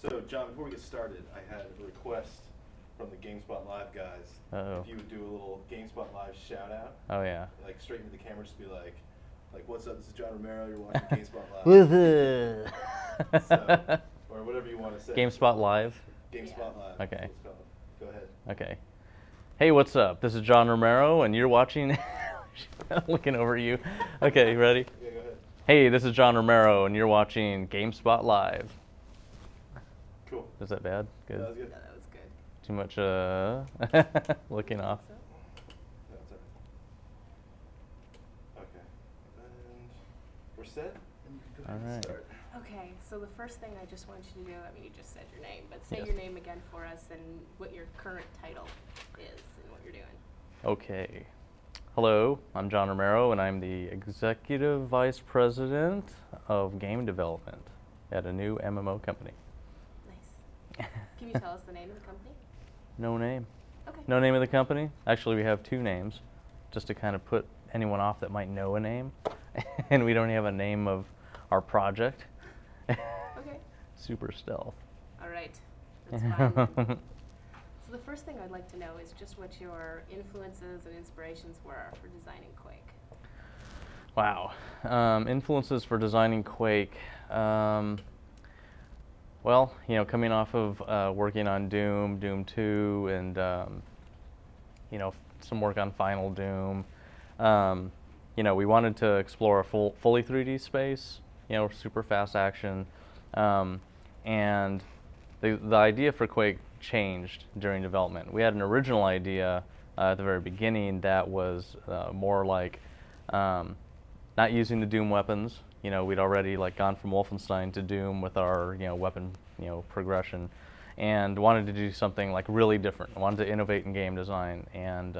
So, John, before we get started, I had a request from the GameSpot Live guys. Uh-oh. If you would do a little GameSpot Live shout out. Oh, yeah. Like straight into the camera, just be like, what's up? This is John Romero. You're watching GameSpot Live. So, or whatever you want to say. GameSpot Live? GameSpot Live. Okay. Let's call it. Go ahead. Okay. Hey, what's up? This is John Romero, and you're watching... looking over at you. Okay, ready? Yeah, go ahead. Hey, this is John Romero, and you're watching GameSpot Live. Cool. Is that bad? Good. That was good. No, that was good. Too much looking off. No, it's all right. Okay. And we're set? And you can go ahead All right. and start. Okay, so the first thing I just want you to do, I mean, you just said your name, but say Yes. your name again for us and what your current title is and what you're doing. Okay. Hello, I'm John Romero, and I'm the Executive Vice President of Game Development at a new MMO company. Nice. Can you tell us the name of the company? No name. Okay. No name of the company? Actually, we have two names, just to kind of put anyone off that might know a name. And we don't have a name of our project. Okay. Super stealth. All right. That's fine. Then. So the first thing I'd like to know is just what your influences and inspirations were for designing Quake. Wow. Influences for designing Quake. Well, you know, coming off of working on Doom, Doom 2, and you know, some work on Final Doom. You know, we wanted to explore a fully 3D space. You know, super fast action, and the idea for Quake changed during development. We had an original idea at the very beginning that was more like not using the Doom weapons. You know, we'd already like gone from Wolfenstein to Doom with our weapon progression, and wanted to do something like really different. Wanted to innovate in game design, and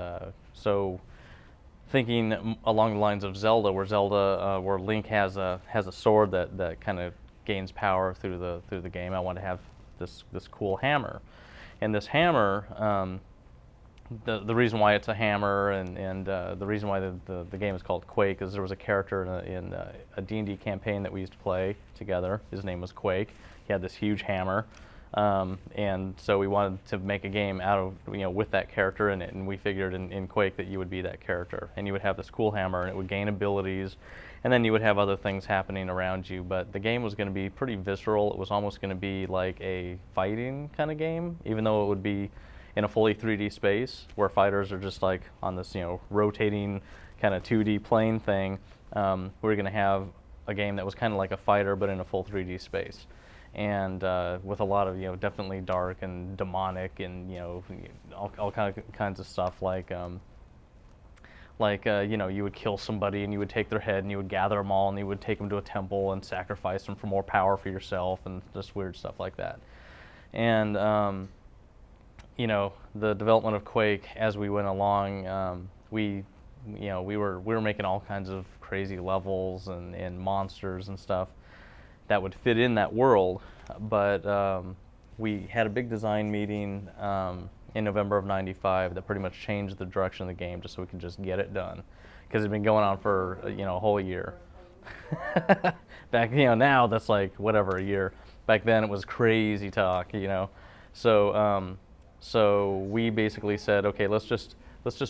so thinking along the lines of Zelda, where Link has a sword that kind of gains power through the game. I want to have this cool hammer, and this hammer. The reason why it's a hammer and the reason why the game is called Quake is there was a character in a D&D campaign that we used to play together. His name was Quake. He had this huge hammer, and so we wanted to make a game out of with that character in it. And we figured in Quake that you would be that character, and you would have this cool hammer, and it would gain abilities, and then you would have other things happening around you. But the game was going to be pretty visceral. It was almost going to be like a fighting kind of game, even though it would be in a fully 3D space where fighters are just like on this rotating kind of 2D plane thing. We're going to have a game that was kind of like a fighter but in a full 3D space, and with a lot of definitely dark and demonic and all kinds of stuff like you would kill somebody and you would take their head and you would gather them all and you would take them to a temple and sacrifice them for more power for yourself and just weird stuff like that. And the development of Quake as we went along, we were making all kinds of crazy levels and monsters and stuff that would fit in that world, but we had a big design meeting in November of '95 that pretty much changed the direction of the game just so we could just get it done, because it'd been going on for a whole year. Back now that's like whatever, a year. Back then it was crazy talk, So we basically said, okay, let's just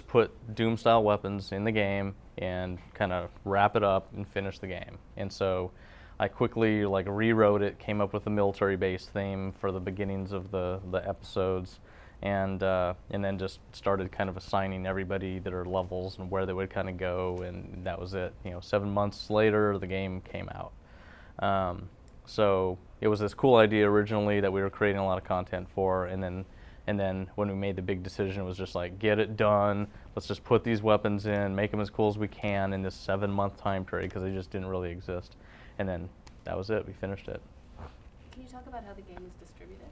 put Doom style weapons in the game and kind of wrap it up and finish the game. And so I quickly rewrote it, came up with a military base theme for the beginnings of the episodes, and then just started kind of assigning everybody their levels and where they would kind of go, and that was it. 7 months later, the game came out. So it was this cool idea originally that we were creating a lot of content for, and then when we made the big decision, it was just like, get it done. Let's just put these weapons in, make them as cool as we can in this 7-month time period, because they just didn't really exist. And then that was it. We finished it. Can you talk about how the game is distributed?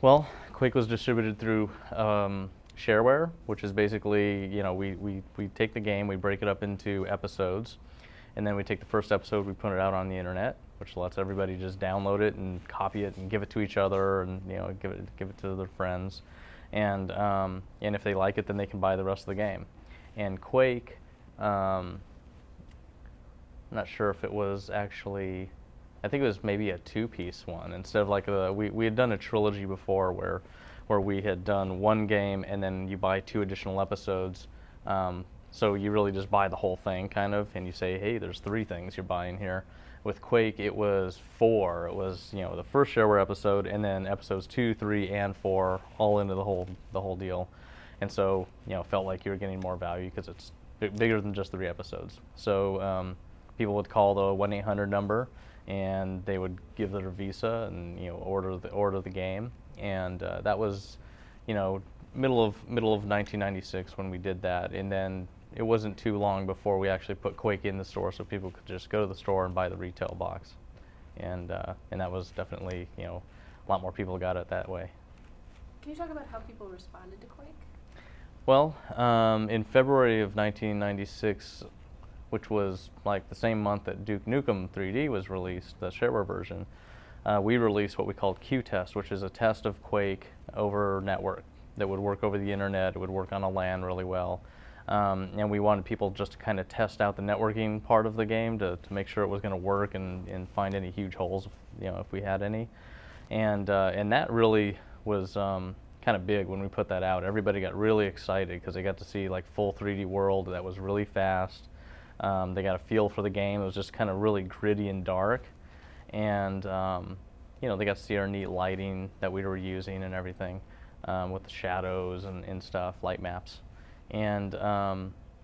Well, Quake was distributed through shareware, which is basically, we take the game, we break it up into episodes, and then we take the first episode, we put it out on the internet, which lets everybody just download it and copy it and give it to each other and give it to their friends, and if they like it, then they can buy the rest of the game. And Quake, I'm not sure if it was actually I think it was maybe a 2-piece one instead of like we had done a trilogy before where we had done one game and then you buy 2 additional episodes. So you really just buy the whole thing kind of, and you say, hey, there's 3 things you're buying here. With Quake, it was 4. It was, you know, the first shareware episode and then episodes 2, 3, and 4 all into the whole deal. And so, you know, felt like you were getting more value because it's bigger than just 3 episodes. So people would call the 1-800 number and they would give their Visa and, you know, order the game. And that was, you know, middle of 1996 when we did that. And then it wasn't too long before we actually put Quake in the store so people could just go to the store and buy the retail box. And that was definitely, you know, a lot more people got it that way. Can you talk about how people responded to Quake? Well, in February of 1996, which was like the same month that Duke Nukem 3D was released, the shareware version, we released what we called Q-Test, which is a test of Quake over network that would work over the internet. It would work on a LAN really well. And we wanted people just to kind of test out the networking part of the game to make sure it was going to work and find any huge holes, you know, if we had any. And that really was kind of big when we put that out. Everybody got really excited because they got to see like full 3D world that was really fast. They got a feel for the game. It was just kind of really gritty and dark. And you know, they got to see our neat lighting that we were using and everything with the shadows and stuff, light maps. And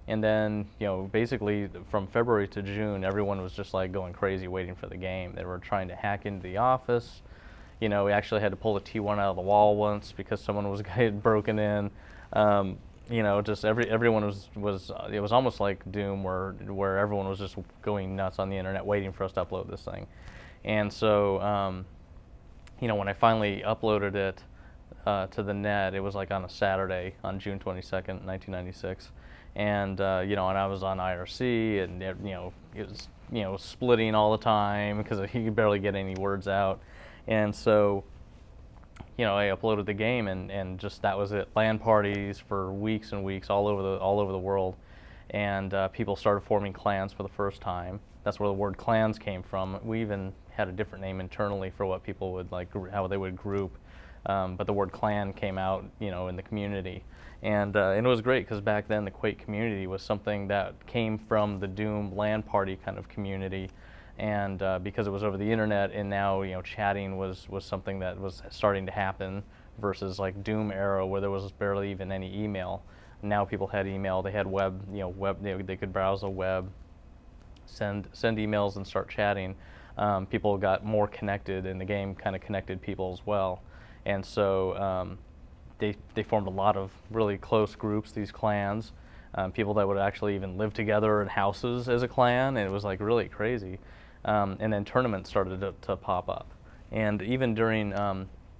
then, you know, basically from February to June, everyone was just like going crazy waiting for the game. They were trying to hack into the office. You know, we actually had to pull the T1 out of the wall once because someone was had broken in. You know, just everyone was it was almost like Doom where everyone was just going nuts on the internet waiting for us to upload this thing. And so, you know, when I finally uploaded it to the net, it was like on a Saturday on June 22nd, 1996. And, you know, and I was on IRC and, you know, it was, you know, splitting all the time because you could barely get any words out. And so, you know, I uploaded the game and just that was it. LAN parties for weeks and weeks all over the world. And people started forming clans for the first time. That's where the word clans came from. We even had a different name internally for what people would like, how they would group. But the word clan came out, you know, in the community. And it was great because back then the Quake community was something that came from the Doom LAN party kind of community. And because it was over the internet and now, you know, chatting was something that was starting to happen versus like Doom era where there was barely even any email. Now people had email, they had web, you know, they could browse the web, send emails and start chatting. People got more connected and the game kind of connected people as well. And so they formed a lot of really close groups, these clans, people that would actually even live together in houses as a clan, and it was like really crazy. And then tournaments started to pop up. And even during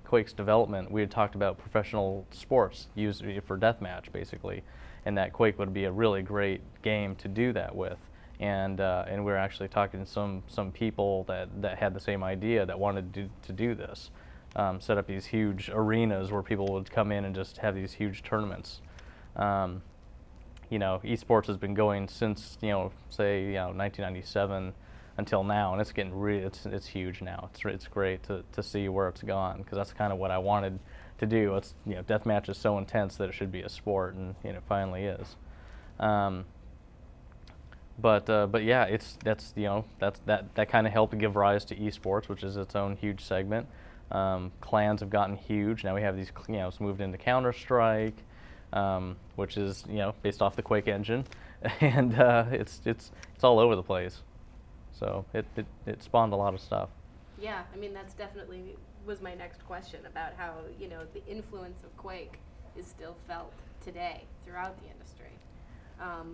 Quake's development, we had talked about professional sports used for deathmatch, basically, and that Quake would be a really great game to do that with. And we were actually talking to some people that had the same idea that wanted to do this. Set up these huge arenas where people would come in and just have these huge tournaments. You know, esports has been going since, you know, say, you know, 1997 until now, and it's getting it's huge now. It's great to see where it's gone because that's kind of what I wanted to do. It's, you know, deathmatch is so intense that it should be a sport, and you know, it finally is. But yeah, that's you know, that kind of helped give rise to esports, which is its own huge segment. Clans have gotten huge. Now we have these, you know, it's moved into Counter-Strike, which is, you know, based off the Quake engine, and it's all over the place. So it spawned a lot of stuff. Yeah, I mean that's definitely was my next question about how, you know, the influence of Quake is still felt today throughout the industry,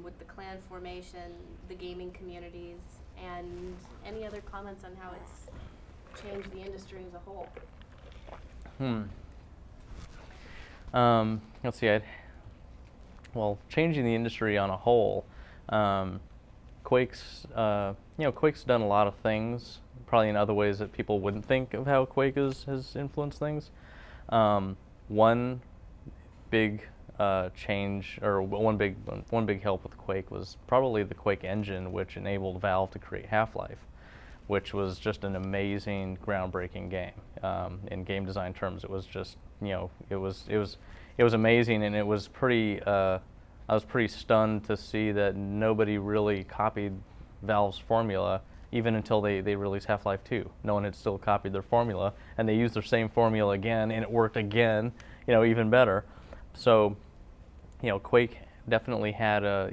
with the clan formation, the gaming communities, and any other comments on how it's changed the industry as a whole. Let's see. Well, changing the industry on a whole, Quake's you know, Quake's done a lot of things, probably in other ways that people wouldn't think of how Quake has influenced things. One big change, or one big help with Quake was probably the Quake engine, which enabled Valve to create Half-Life, which was just an amazing, groundbreaking game. In game design terms, it was just, it was amazing, and it was pretty. I was pretty stunned to see that nobody really copied Valve's formula, even until they released Half-Life 2. No one had still copied their formula, and they used their same formula again, and it worked again, even better. So, Quake definitely had a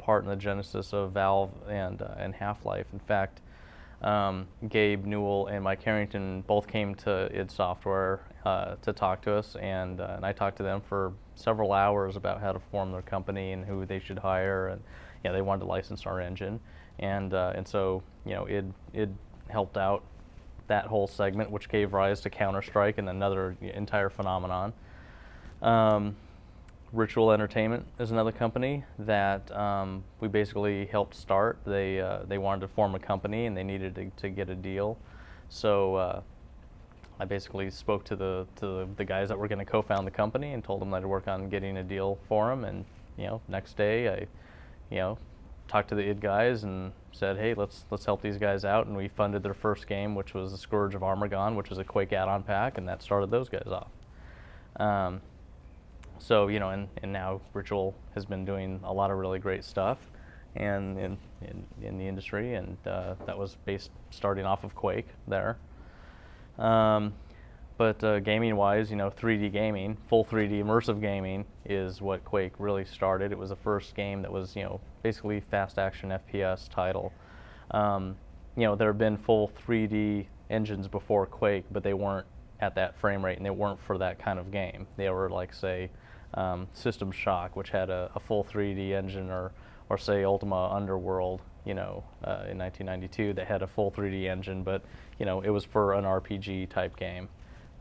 part in the genesis of Valve and Half-Life. In fact, Gabe Newell and Mike Harrington both came to id Software to talk to us, and I talked to them for several hours about how to form their company and who they should hire, and they wanted to license our engine, and so it helped out that whole segment, which gave rise to Counter-Strike and another entire phenomenon. Ritual Entertainment is another company that we basically helped start. They wanted to form a company, and they needed to get a deal. So I basically spoke to the guys that were going to co-found the company and told them that I'd work on getting a deal for them. And next day I talked to the id guys and said, hey, let's help these guys out. And we funded their first game, which was The Scourge of Armagon, which was a Quake add-on pack, and that started those guys off. So and now Ritual has been doing a lot of really great stuff, and in the industry, and that was starting off of Quake there. But gaming-wise, 3D gaming, full 3D immersive gaming is what Quake really started. It was the first game that was basically fast action FPS title. There have been full 3D engines before Quake, but they weren't at that frame rate, and they weren't for that kind of game. They were like, say, System Shock, which had a full 3D engine, or say Ultima Underworld, in 1992, that had a full 3D engine, but it was for an RPG type game.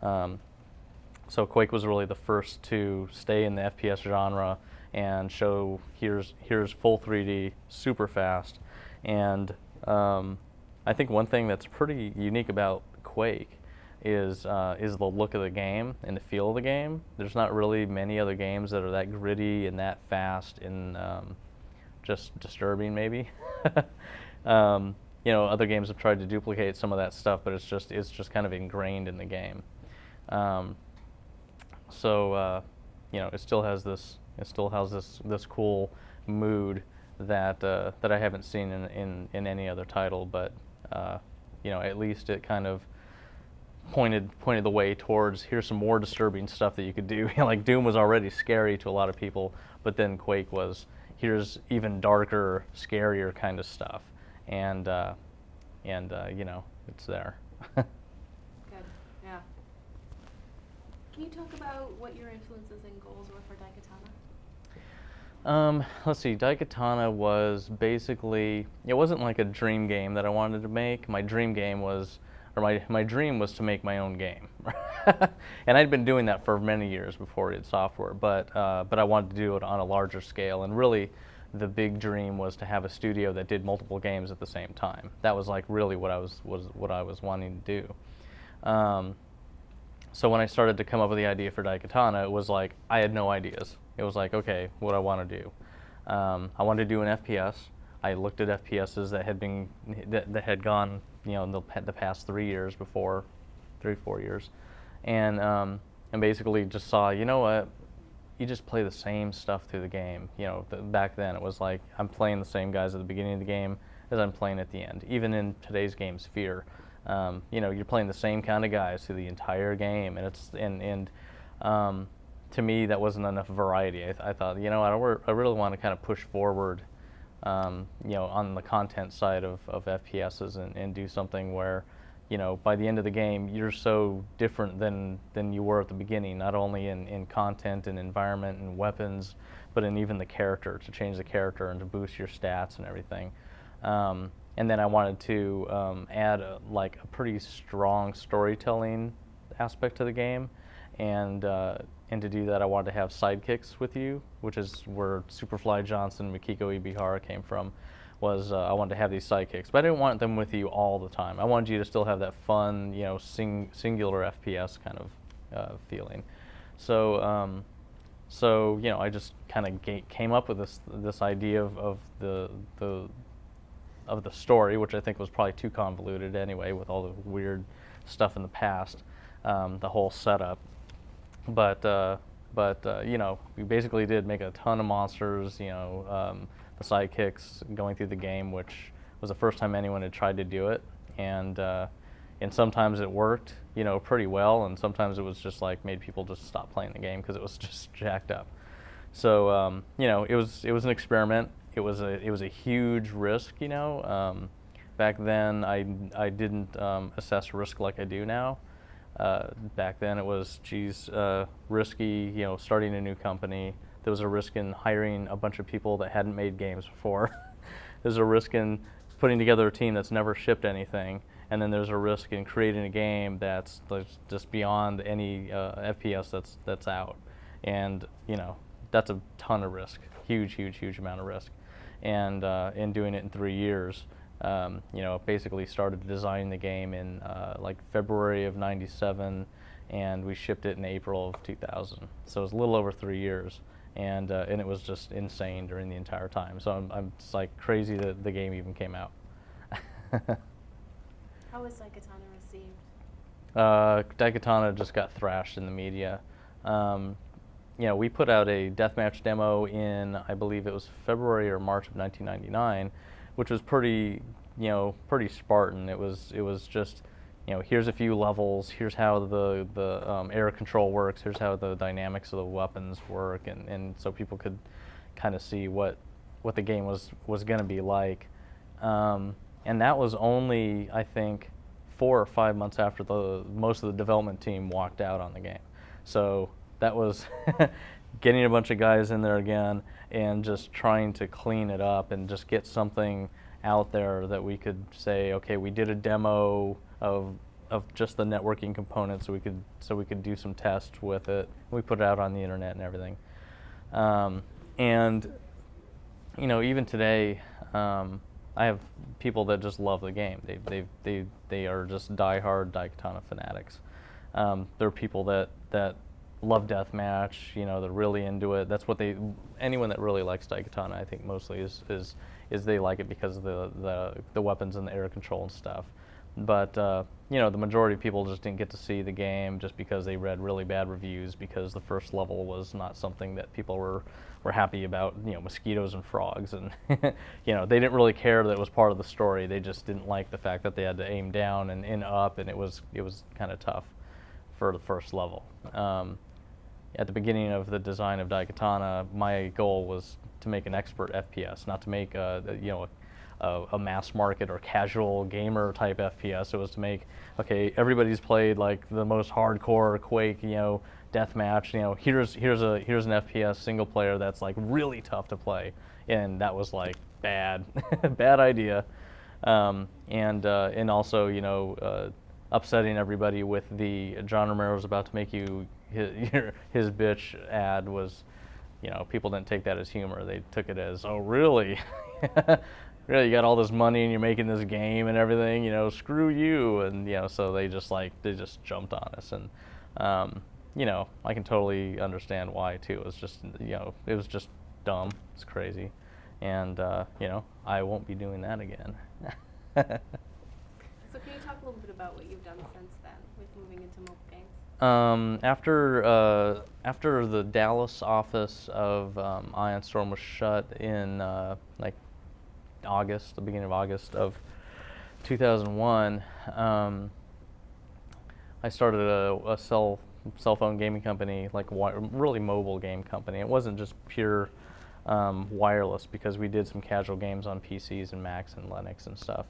So Quake was really the first to stay in the FPS genre and show here's full 3D, super fast, and I think one thing that's pretty unique about Quake is the look of the game and the feel of the game. There's not really many other games that are that gritty and that fast and just disturbing, maybe. Other games have tried to duplicate some of that stuff, but it's just kind of ingrained in the game. So it still has this cool mood that I haven't seen in any other title, but at least it kind of pointed the way towards, here's some more disturbing stuff that you could do. Like Doom was already scary to a lot of people, but then Quake was, here's even darker, scarier kind of stuff, and it's there. Good, yeah. Can you talk about what your influences and goals were for Daikatana? Let's see, Daikatana was basically, it wasn't like a dream game that I wanted to make. My dream game was, my dream was to make my own game. And I'd been doing that for many years before id Software, but I wanted to do it on a larger scale, and really the big dream was to have a studio that did multiple games at the same time. That was like really what I was wanting to do. So when I started to come up with the idea for Daikatana, it was like I had no ideas. It was like, okay, what do I want to do? I wanted to do an FPS. I looked at FPSs that had gone, the past 3 years before, 3-4 years, and basically just saw, what, you just play the same stuff through the game. Back then it was like I'm playing the same guys at the beginning of the game as I'm playing at the end. Even in today's game, Sphere, you're playing the same kind of guys through the entire game, and to me that wasn't enough variety. I thought, I really want to kind of push forward, on the content side of FPSs and do something where, by the end of the game, you're so different than you were at the beginning, not only in content and environment and weapons, but in even the character, to change the character and to boost your stats and everything. And then I wanted to add a pretty strong storytelling aspect to the game, and to do that, I wanted to have sidekicks with you, which is where Superfly Johnson, Mikiko Ibihara came from. I wanted to have these sidekicks, but I didn't want them with you all the time. I wanted you to still have that fun, singular FPS kind of feeling. So, I just kind of came up with this idea of the the story, which I think was probably too convoluted anyway with all the weird stuff in the past, the whole setup. But you know, we basically did make a ton of monsters. You know, the sidekicks going through the game, which was the first time anyone had tried to do it, and sometimes it worked, you know, pretty well, and sometimes it was just like made people just stop playing the game because it was just jacked up. So you know, it was an experiment. It was a huge risk, you know. Back then, I didn't assess risk like I do now. Back then, it was, geez, risky, you know, starting a new company. There was a risk in hiring a bunch of people that hadn't made games before. There's a risk in putting together a team that's never shipped anything. And then there's a risk in creating a game that's just beyond any FPS that's out. And, you know, that's a ton of risk, huge amount of risk. And in doing it in 3 years, you know, basically started designing the game in like February of '97, and we shipped it in April of 2000. So it was a little over 3 years, and it was just insane during the entire time. So I'm just like crazy that the game even came out. How was Daikatana received? Daikatana just got thrashed in the media. You know, we put out a deathmatch demo in, I believe it was February or March of 1999, which was pretty Spartan. It was just, you know, here's a few levels, here's how the air control works, here's how the dynamics of the weapons work, and so people could kind of see what the game was going to be like. And that was only, I think, 4 or 5 months after most of the development team walked out on the game. So that was getting a bunch of guys in there again and just trying to clean it up and just get something out there that we could say, okay, we did a demo of just the networking components, so we could do some tests with it. We put it out on the internet and everything. And you know, even today, I have people that just love the game. They are just diehard Daikatana fanatics. There are people that love deathmatch. You know, they're really into it. That's what anyone that really likes Daikatana, I think mostly is they like it because of the weapons and the air control and stuff. But you know, the majority of people just didn't get to see the game just because they read really bad reviews because the first level was not something that people were happy about. You know, mosquitoes and frogs, and you know, they didn't really care that it was part of the story. They just didn't like the fact that they had to aim down and up, and it was kind of tough for the first level. At the beginning of the design of Daikatana, my goal was to make an expert FPS, not to make a mass market or casual gamer type FPS. It was to make, okay, everybody's played like the most hardcore Quake, you know, deathmatch. You know, here's an FPS single player that's like really tough to play, and that was like bad, bad idea, and also, you know, upsetting everybody with the John Romero's about to make you his bitch ad was, you know, people didn't take that as humor. They took it as, oh really? Really, you got all this money and you're making this game and everything, you know, screw you. And, you know, so they just jumped on us. And, you know, I can totally understand why too. It was just, you know, it was just dumb. It's crazy. And, you know, I won't be doing that again. So can you talk a little bit about what you've done since then with moving into mobile games? After the Dallas office of Ion Storm was shut in like August, the beginning of August of 2001, I started a cell phone gaming company, like really mobile game company. It wasn't just pure wireless, because we did some casual games on PCs and Macs and Linux and stuff.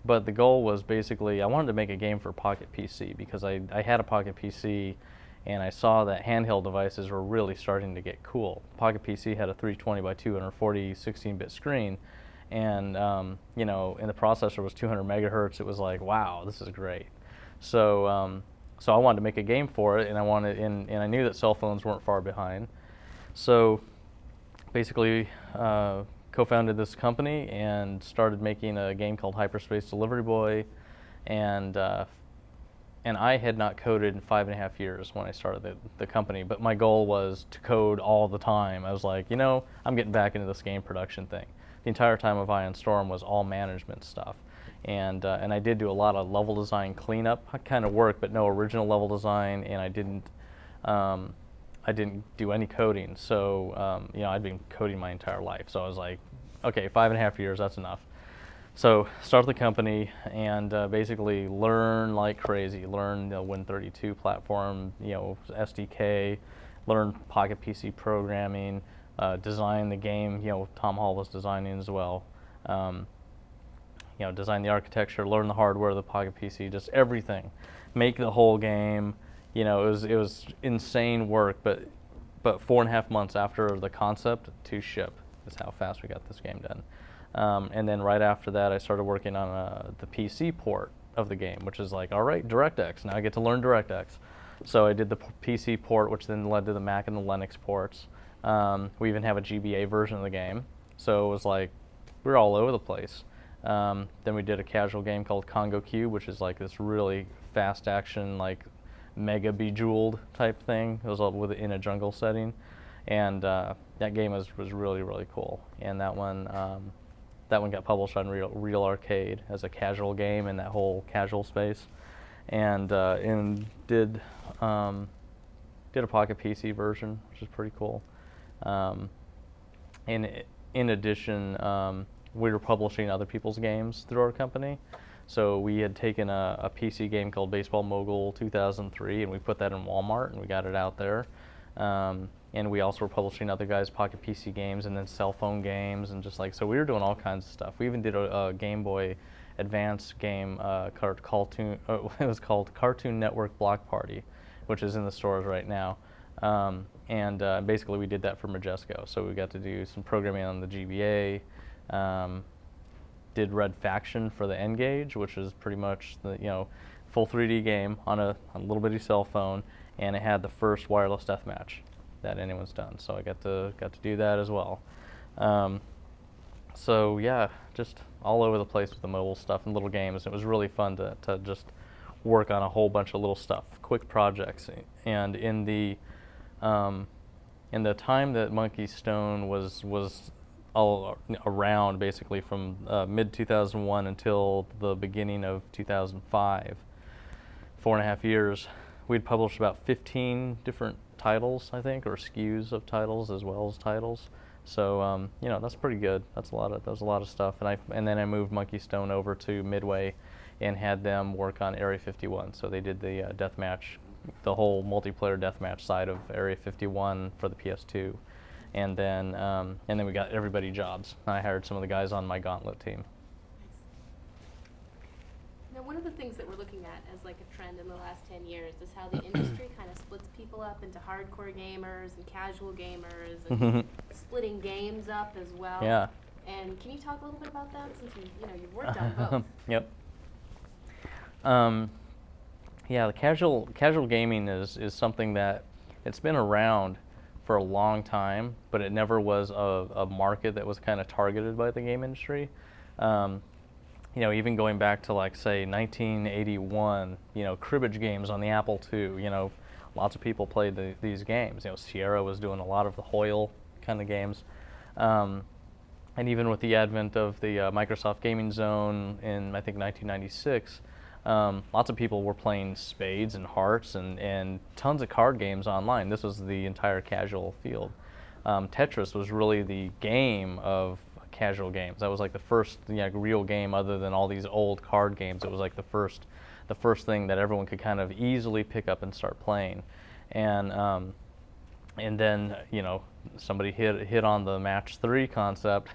But the goal was basically, I wanted to make a game for Pocket PC, because I had a Pocket PC and I saw that handheld devices were really starting to get cool. Pocket PC had a 320 by 240 16-bit screen, and you know, and the processor was 200 megahertz. It was like, wow, this is great. So so I wanted to make a game for it, and and I knew that cell phones weren't far behind. So basically, co-founded this company and started making a game called Hyperspace Delivery Boy, and I had not coded in 5.5 years when I started the company, but my goal was to code all the time. I was like, you know, I'm getting back into this game production thing. the entire time of Ion Storm was all management stuff. And I did do a lot of level design cleanup kind of work, but no original level design, and I didn't do any coding. So you know, I'd been coding my entire life, so I was like, okay, 5.5 years, that's enough. So start the company and basically learn like crazy. Learn the Win32 platform, you know, SDK, learn Pocket PC programming, design the game. You know, Tom Hall was designing as well. You know, design the architecture, learn the hardware of the Pocket PC, just everything. Make the whole game. You know, it was insane work, but 4.5 months after the concept to ship is how fast we got this game done. And then right after that, I started working on the PC port of the game, which is like, all right, DirectX. Now I get to learn DirectX. So I did the PC port, which then led to the Mac and the Linux ports. We even have a GBA version of the game. So it was like, we were all over the place. Then we did a casual game called Congo Cube, which is like this really fast action, like mega bejeweled type thing. It was all in a jungle setting. And that game was really, really cool. And that one got published on Real Arcade as a casual game in that whole casual space, and did a Pocket PC version, which is pretty cool. In addition, we were publishing other people's games through our company. So we had taken a PC game called Baseball Mogul 2003, and we put that in Walmart, and we got it out there. And we also were publishing other guys' Pocket PC games and then cell phone games, and just like, so we were doing all kinds of stuff. We even did a Game Boy Advance game it was called Cartoon Network Block Party, which is in the stores right now. And basically we did that for Majesco. So we got to do some programming on the GBA, did Red Faction for the N-Gage, which is pretty much the, you know, full 3D game on a little bitty cell phone, and it had the first wireless deathmatch that anyone's done. So I got to do that as well. So yeah, just all over the place with the mobile stuff and little games. It was really fun to just work on a whole bunch of little stuff, quick projects. And in the time that Monkey Stone was all around, basically from mid 2001 until the beginning of 2005, 4.5 years, we'd published about 15 different titles, I think, or SKUs of titles as well as titles. So you know, that's pretty good. That was a lot of stuff. And then I moved Monkey Stone over to Midway and had them work on Area 51. So they did the deathmatch, the whole multiplayer deathmatch side of Area 51 for the PS2. And then we got everybody jobs. I hired some of the guys on my Gauntlet team. Now, one of the things that we're looking at as like a trend in the last 10 years is how the industry kind of splits people up into hardcore gamers and casual gamers, and splitting games up as well. Yeah. And can you talk a little bit about that, since you've worked on both? Yep. Yeah, the casual gaming is something that it's been around for a long time, but it never was a market that was kind of targeted by the game industry. You know, even going back to like say 1981, you know, cribbage games on the Apple II. You know, lots of people played these games. You know, Sierra was doing a lot of the Hoyle kind of games, and even with the advent of the Microsoft Gaming Zone in I think 1996. Lots of people were playing spades and hearts and tons of card games online. This was the entire casual field. Tetris was really the game of casual games. That was like the first real game other than all these old card games. It was like the first thing that everyone could kind of easily pick up and start playing. And then somebody hit on the match 3 concept,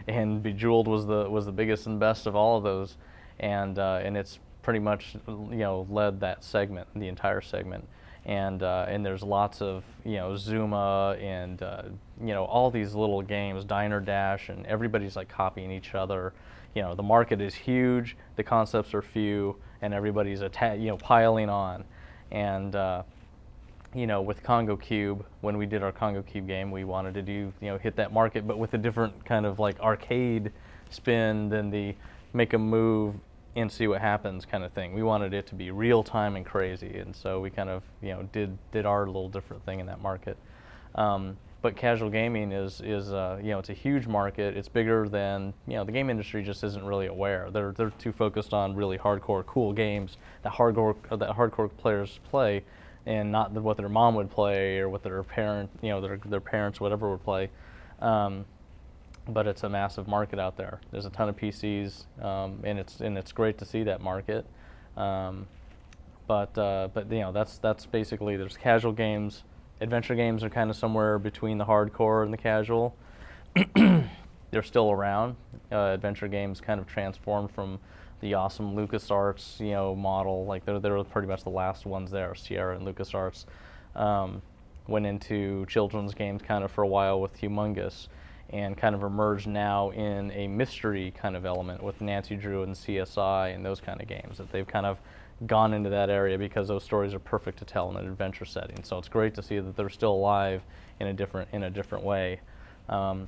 and Bejeweled was the biggest and best of all of those, and it's pretty much led that segment, the entire segment, and there's lots of Zuma and all these little games, Diner Dash, and everybody's like copying each other. The market is huge, the concepts are few, and everybody's piling on, and with Congo Cube, when we did our Congo Cube game, we wanted to do hit that market, but with a different kind of like arcade spin than the make a move and see what happens kind of thing. We wanted it to be real time and crazy, and so we kind of did our little different thing in that market. But but casual gaming is it's a huge market. It's bigger than, the game industry just isn't really aware. They're too focused on really hardcore, cool games that hardcore players play, and not what their mom would play or what their their parents, whatever, would play. But it's a massive market out there. There's a ton of PCs, and it's great to see that market. But that's basically, there's casual games. Adventure games are kind of somewhere between the hardcore and the casual. They're still around. Adventure games kind of transformed from the awesome LucasArts, model. Like they're pretty much the last ones there. Sierra and LucasArts went into children's games kind of for a while with Humongous, and kind of emerged now in a mystery kind of element with Nancy Drew and CSI and those kind of games, that they've kind of gone into that area because those stories are perfect to tell in an adventure setting. So it's great to see that they're still alive in a different way. And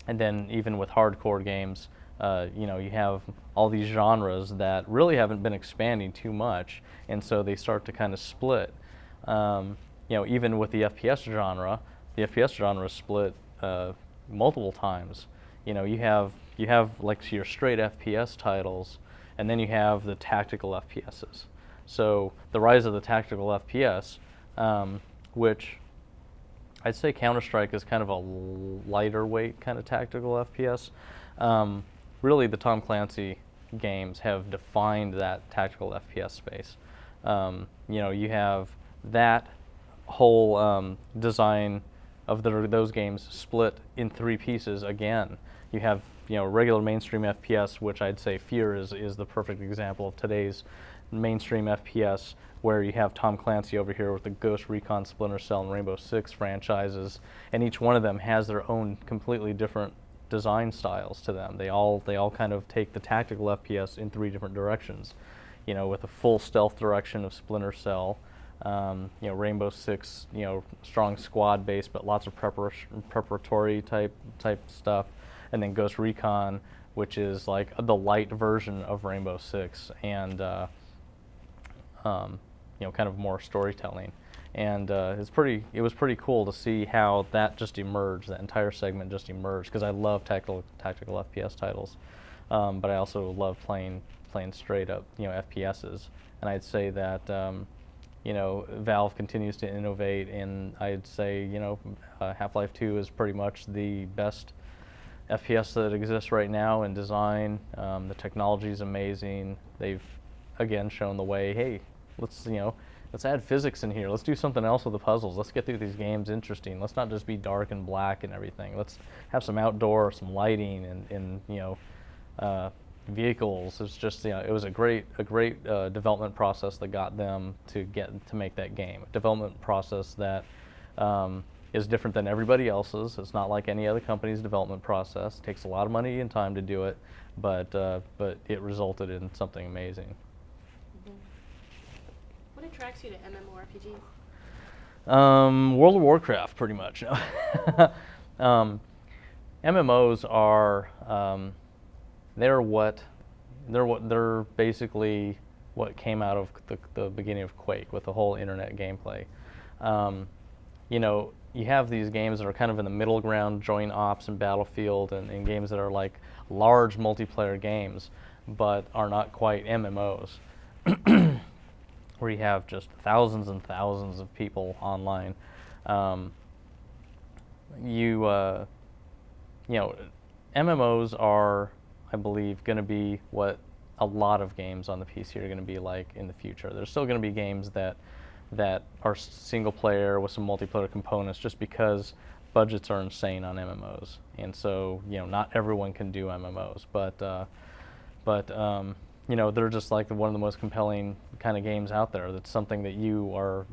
then even with hardcore games, you have all these genres that really haven't been expanding too much, and so they start to kind of split. Even with the FPS genre is split multiple times. You have like your straight FPS titles, and then you have the tactical FPSs. So the rise of the tactical FPS, which I'd say Counter-Strike is kind of a lighter weight kind of tactical FPS. Really, the Tom Clancy games have defined that tactical FPS space. You have that whole design of those games split in three pieces again. You have regular mainstream FPS, which I'd say Fear is the perfect example of today's mainstream FPS, where you have Tom Clancy over here with the Ghost Recon, Splinter Cell, and Rainbow Six franchises, and each one of them has their own completely different design styles to them. They all kind of take the tactical FPS in three different directions. With a full stealth direction of Splinter Cell, Rainbow Six, strong squad base, but lots of preparatory type stuff, and then Ghost Recon, which is like the light version of Rainbow Six, and kind of more storytelling. And it was pretty cool to see how that just emerged, that entire segment just emerged, because I love tactical FPS titles, but I also love playing straight up FPSs, and I'd say that Valve continues to innovate, and I'd say Half-Life 2 is pretty much the best FPS that exists right now in design. The technology is amazing. They've again shown the way. Hey, let's add physics in here. Let's do something else with the puzzles. Let's get through these games interesting. Let's not just be dark and black and everything. Let's have some outdoor, some lighting, and vehicles. It's just it was a great development process that got them to make that game. A development process that is different than everybody else's. It's not like any other company's development process. It takes a lot of money and time to do it, but it resulted in something amazing. What attracts you to MMORPGs? World of Warcraft, pretty much. MMOs are they're basically what came out of the beginning of Quake with the whole internet gameplay. You have these games that are kind of in the middle ground, join Ops and Battlefield, and games that are like large multiplayer games, but are not quite MMOs. Where you have just thousands and thousands of people online. MMOs are, I believe, going to be what a lot of games on the PC are going to be like in the future. There's still going to be games that are single player with some multiplayer components, just because budgets are insane on MMOs, and so not everyone can do MMOs, but they're just like one of the most compelling kind of games out there. That's something that you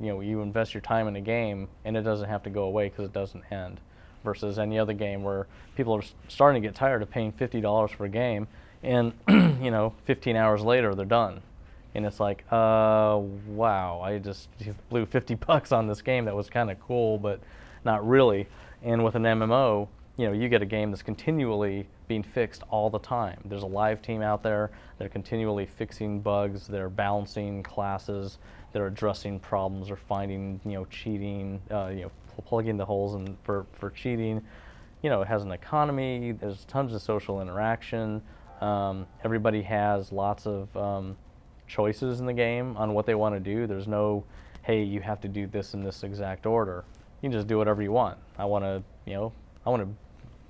invest your time in a game, and it doesn't have to go away because it doesn't end. Versus any other game where people are starting to get tired of paying $50 for a game, and 15 hours later they're done, and it's like, wow, I just blew $50 on this game that was kind of cool, but not really. And with an MMO, you get a game that's continually being fixed all the time. There's a live team out there. They're continually fixing bugs. They're balancing classes. They're addressing problems or finding, cheating, people plugging the holes in for cheating. You know, it has an economy. There's tons of social interaction. Everybody has lots of choices in the game on what they want to do. There's no, hey, you have to do this in this exact order. You can just do whatever you want. I want to, I want to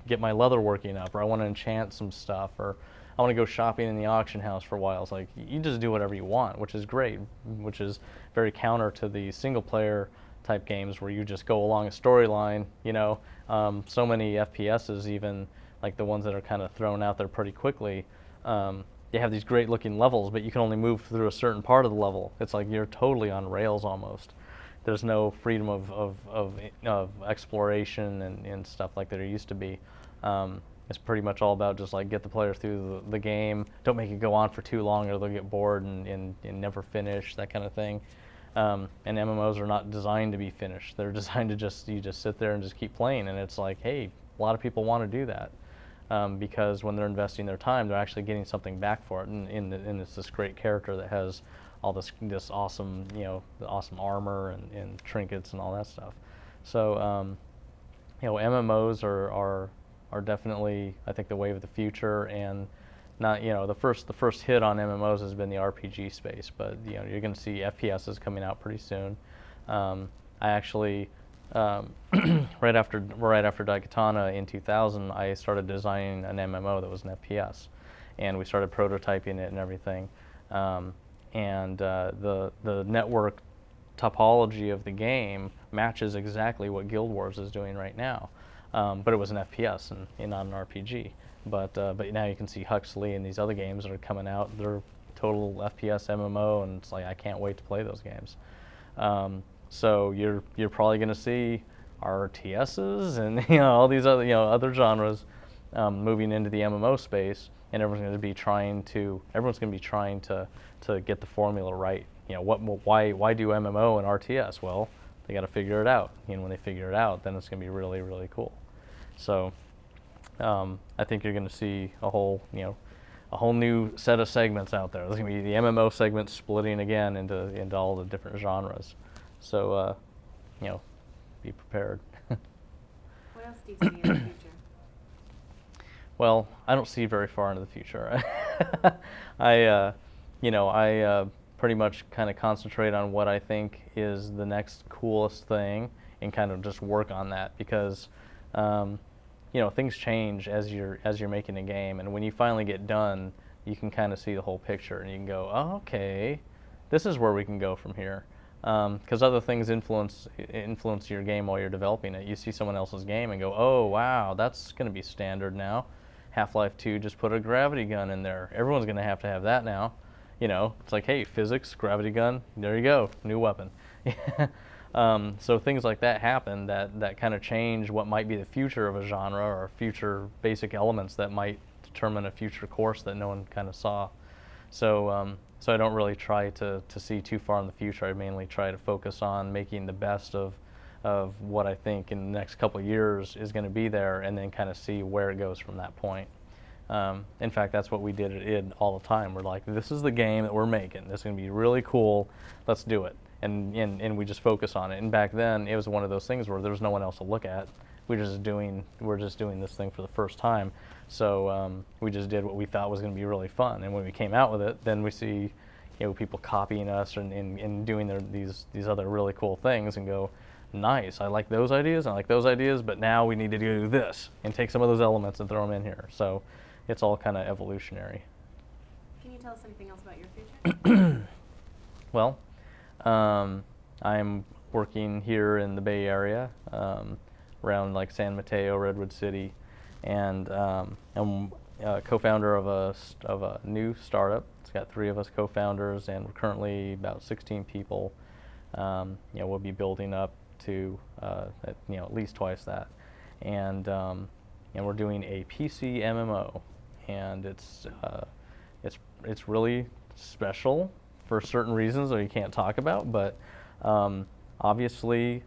get my leather working up, or I want to enchant some stuff, or I want to go shopping in the auction house for a while. It's like, you just do whatever you want, which is great, which is very counter to the single player type games where you just go along a storyline. So many FPSs, even like the ones that are kind of thrown out there pretty quickly, they have these great looking levels, but you can only move through a certain part of the level. It's like you're totally on rails almost. There's no freedom of exploration and stuff like there used to be. It's pretty much all about just like get the player through the game. Don't make it go on for too long or they'll get bored and never finish, that kind of thing. And MMOs are not designed to be finished. They're designed to you just sit there and just keep playing. And it's like, hey, a lot of people want to do that because when they're investing their time, they're actually getting something back for it. And it's this great character that has all this awesome, the awesome armor and trinkets and all that stuff. So, MMOs are definitely, I think, the wave of the future, and not, the first hit on MMOs has been the RPG space, but you're going to see FPSs coming out pretty soon. I actually right after Daikatana in 2000, I started designing an MMO that was an FPS, and we started prototyping it and everything. The network topology of the game matches exactly what Guild Wars is doing right now. But it was an FPS and not an RPG. But now you can see Huxley and these other games that are coming out. They're total FPS MMO, and it's like I can't wait to play those games. So you're probably going to see RTSs and all these other genres moving into the MMO space, and everyone's going to be trying to get the formula right. Why do MMO and RTS? Well, they got to figure it out. And when they figure it out, then it's going to be really, really cool. So I think you're going to see a whole new set of segments out there. There's going to be the MMO segment splitting again into all the different genres. So be prepared. What else do you see in the future? Well, I don't see very far into the future. I pretty much kind of concentrate on what I think is the next coolest thing and kind of just work on that because, things change as you're making a game, and when you finally get done, you can kind of see the whole picture and you can go, oh, okay, this is where we can go from here. Because other things influence your game while you're developing it. You see someone else's game and go, oh wow, that's going to be standard now. Half-Life 2 just put a gravity gun in there. Everyone's going to have that now. It's like, hey, physics, gravity gun, there you go, new weapon. So things like that happen that kind of change what might be the future of a genre or future basic elements that might determine a future course that no one kind of saw. So I don't really try to see too far in the future. I mainly try to focus on making the best of what I think in the next couple of years is going to be there, and then kind of see where it goes from that point. In fact, that's what we did at ID all the time. We're like, this is the game that we're making. This is going to be really cool. Let's do it. And we just focus on it. And back then, it was one of those things where there was no one else to look at. We're just doing this thing for the first time. So we just did what we thought was going to be really fun. And when we came out with it, then we see people copying us and doing these other really cool things and go, nice, I like those ideas, but now we need to do this and take some of those elements and throw them in here. So it's all kind of evolutionary. Can you tell us anything else about your future? Well, I'm working here in the Bay Area, around like San Mateo, Redwood City, and I'm a co-founder of a new startup. It's got 3 of us co-founders, and we're currently about 16 people. We'll be building up to at least twice that, and we're doing a PC MMO, and it's really special for certain reasons that you can't talk about, but obviously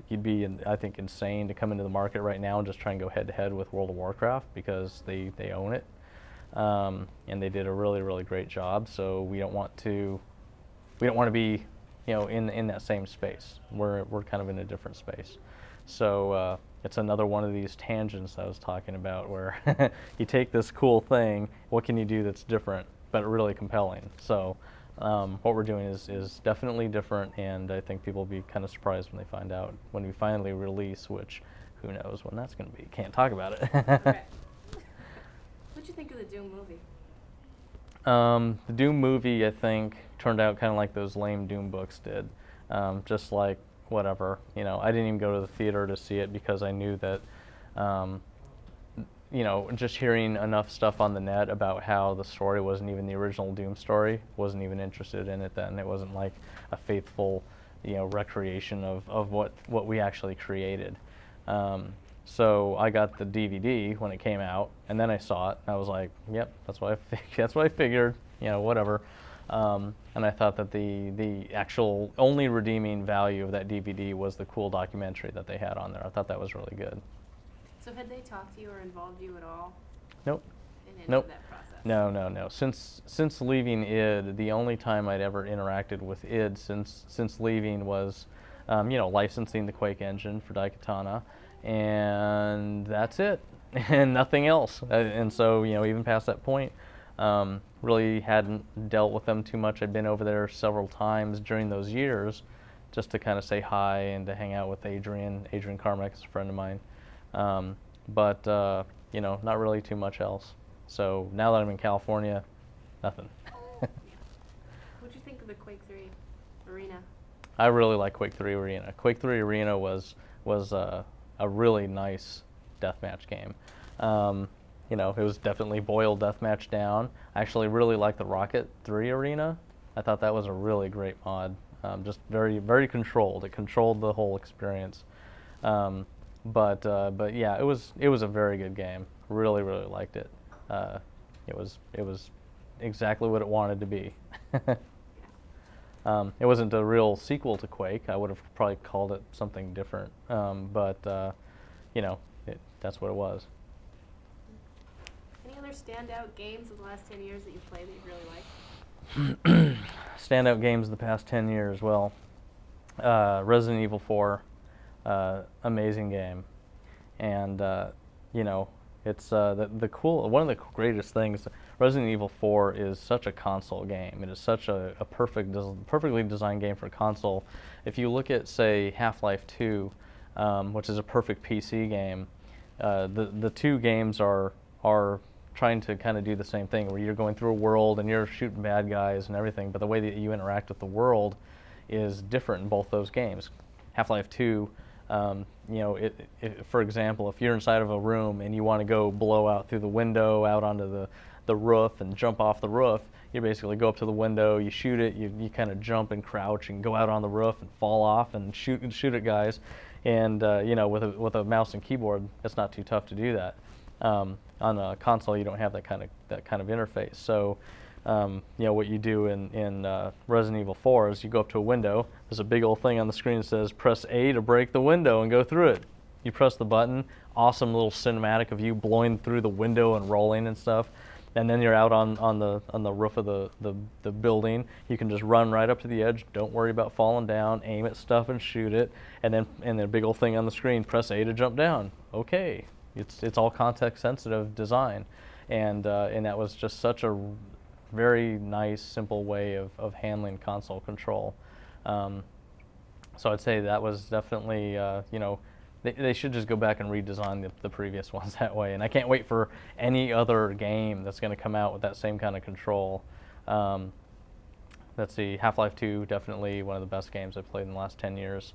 you'd be, I think, insane to come into the market right now and just try and go head to head with World of Warcraft because they own it, and they did a really, really great job. So we don't want to be in that same space. We're kind of in a different space. So it's another one of these tangents I was talking about, where you take this cool thing, what can you do that's different but really compelling? So what we're doing is definitely different, and I think people will be kind of surprised when they find out when we finally release, which who knows when that's going to be. Can't talk about it. Okay. What'd you think of the Doom movie? The Doom movie, I think, turned out kind of like those lame Doom books did. Just like, whatever. I didn't even go to the theater to see it because I knew that, just hearing enough stuff on the net about how the story wasn't even the original Doom story, wasn't even interested in it then. It wasn't like a faithful, recreation of what we actually created. So I got the DVD when it came out, and then I saw it, and I was like, "Yep, that's what I figured." Whatever. And I thought that the actual only redeeming value of that DVD was the cool documentary that they had on there. I thought that was really good. So had they talked to you or involved you at all Nope. in any Nope. of that process? No. Since leaving ID, the only time I'd ever interacted with ID since leaving was, licensing the Quake engine for Daikatana, and that's it, and nothing else. And so, even past that point, really hadn't dealt with them too much. I'd been over there several times during those years, just to kind of say hi and to hang out with Adrian. Adrian Carmack is a friend of mine, but not really too much else. So now that I'm in California, nothing. What'd you think of the Quake 3 Arena? I really like Quake 3 Arena. Quake 3 Arena was a really nice deathmatch game. It was definitely boiled deathmatch down. I actually really liked the Rocket 3 Arena. I thought that was a really great mod. Just very, very controlled. It controlled the whole experience. But yeah, it was a very good game. Really, really liked it. It was exactly what it wanted to be. It wasn't a real sequel to Quake. I would have probably called it something different. But that's what it was. Any other standout games of the last 10 years that you've played that you really liked? Standout games of the past 10 years. Well, Resident Evil 4, amazing game, and it's the cool. One of the greatest things. Resident Evil 4 is such a console game. It is such a perfectly designed game for console. If you look at, say, Half-Life 2, which is a perfect PC game, the two games are trying to kind of do the same thing, where you're going through a world and you're shooting bad guys and everything, but the way that you interact with the world is different in both those games. Half-Life 2, for example, if you're inside of a room and you want to go blow out through the window out onto the roof and jump off the roof, you basically go up to the window, you shoot it, you kind of jump and crouch and go out on the roof and fall off and shoot at guys. And with a mouse and keyboard, it's not too tough to do that. On a console, you don't have that kind of interface. So, what you do in Resident Evil 4 is you go up to a window. There's a big old thing on the screen that says press A to break the window and go through it. You press the button. Awesome little cinematic of you blowing through the window and rolling and stuff. And then you're out on the roof of the building. You can just run right up to the edge. Don't worry about falling down. Aim at stuff and shoot it. And then a big old thing on the screen. Press A to jump down. Okay. It's all context sensitive design, and that was just such a very nice, simple way of handling console control. So I'd say that was definitely they should just go back and redesign the previous ones that way. And I can't wait for any other game that's going to come out with that same kind of control. Let's see, Half-Life 2, definitely one of the best games I've played in the last 10 years.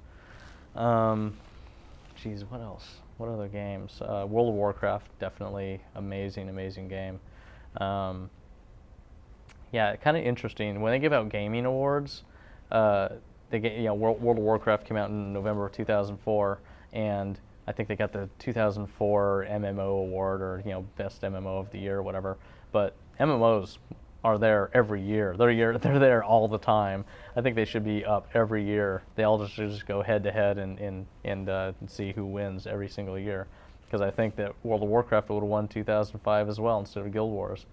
Geez, what else? What other games? World of Warcraft, definitely amazing game. Yeah, kind of interesting. When they give out gaming awards, World of Warcraft came out in November of 2004, and I think they got the 2004 MMO award, or best MMO of the year or whatever. But MMOs are there every year. They're there all the time. I think they should be up every year. They all just go head to head and see who wins every single year. Because I think that World of Warcraft would have won 2005 as well instead of Guild Wars.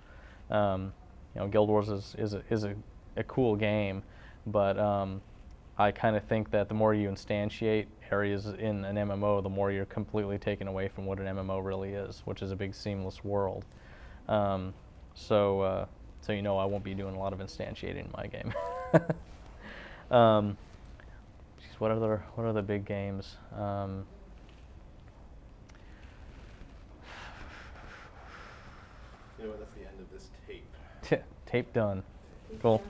Guild Wars is a cool game, but I kind of think that the more you instantiate areas in an MMO, the more you're completely taken away from what an MMO really is, which is a big seamless world. So you know, I won't be doing a lot of instantiating in my game. Geez, what are the big games? You know what? That's the end of this tape. Tape done. Cool.